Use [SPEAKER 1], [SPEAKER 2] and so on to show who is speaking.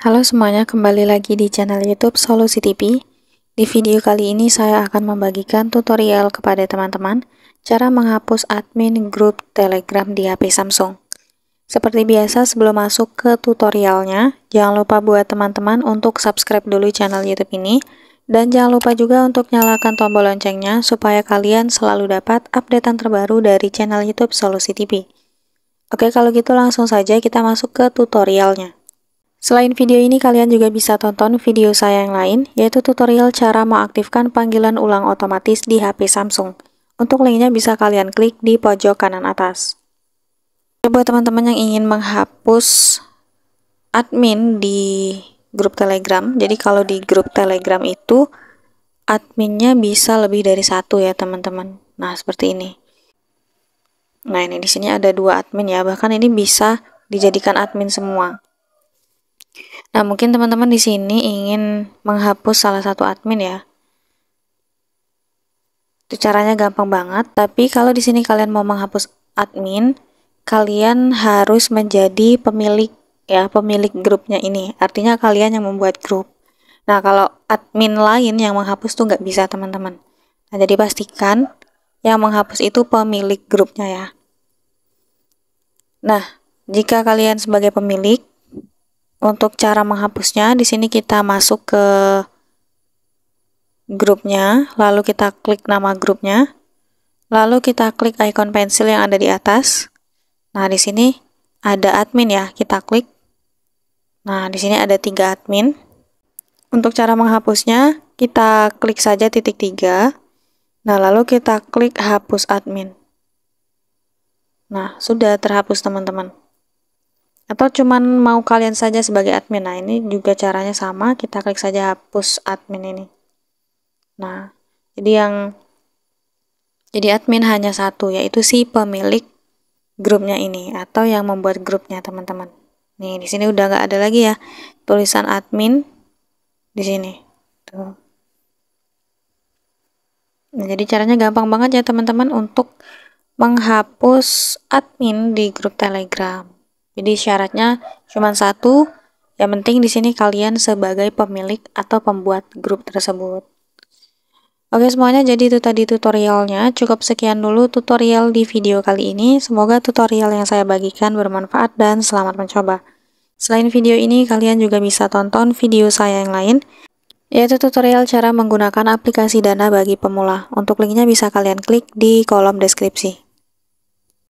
[SPEAKER 1] Halo semuanya, kembali lagi di channel YouTube Solusi TV. Di video kali ini saya akan membagikan tutorial kepada teman-teman cara menghapus admin grup Telegram di HP Samsung. Seperti biasa, sebelum masuk ke tutorialnya, jangan lupa buat teman-teman untuk subscribe dulu channel YouTube ini, dan jangan lupa juga untuk nyalakan tombol loncengnya supaya kalian selalu dapat updatean terbaru dari channel YouTube Solusi TV. Oke, kalau gitu langsung saja kita masuk ke tutorialnya. Selain video ini, kalian juga bisa tonton video saya yang lain, yaitu tutorial cara mengaktifkan panggilan ulang otomatis di HP Samsung. Untuk linknya bisa kalian klik di pojok kanan atas. Buat teman-teman yang ingin menghapus admin di grup Telegram, jadi kalau di grup Telegram itu adminnya bisa lebih dari satu ya teman-teman. Nah seperti ini. Nah ini di sini ada 2 admin ya, bahkan ini bisa dijadikan admin semua. Nah, mungkin teman-teman di sini ingin menghapus salah satu admin ya. Itu caranya gampang banget, tapi kalau di sini kalian mau menghapus admin, kalian harus menjadi pemilik ya, pemilik grupnya ini. Artinya kalian yang membuat grup. Nah, kalau admin lain yang menghapus tuh nggak bisa, teman-teman. Nah, jadi pastikan yang menghapus itu pemilik grupnya ya. Nah, jika kalian sebagai pemilik, untuk cara menghapusnya, di sini kita masuk ke grupnya, lalu kita klik nama grupnya, lalu kita klik icon pensil yang ada di atas. Nah, di sini ada admin ya, kita klik. Nah, di sini ada 3 admin. Untuk cara menghapusnya, kita klik saja titik 3. Nah, lalu kita klik hapus admin. Nah, sudah terhapus teman-teman. Atau cuman mau kalian saja sebagai admin. Nah, ini juga caranya sama, kita klik saja hapus admin ini. Nah, jadi admin hanya satu, yaitu si pemilik grupnya ini atau yang membuat grupnya teman-teman. Nih, di sini udah nggak ada lagi ya tulisan admin di sini. Tuh. Nah, jadi caranya gampang banget ya teman-teman untuk menghapus admin di grup Telegram. Jadi syaratnya cuma satu, yang penting di sini kalian sebagai pemilik atau pembuat grup tersebut. Oke semuanya, jadi itu tadi tutorialnya. Cukup sekian dulu tutorial di video kali ini. Semoga tutorial yang saya bagikan bermanfaat dan selamat mencoba. Selain video ini, kalian juga bisa tonton video saya yang lain, yaitu tutorial cara menggunakan aplikasi Dana bagi pemula. Untuk linknya bisa kalian klik di kolom deskripsi.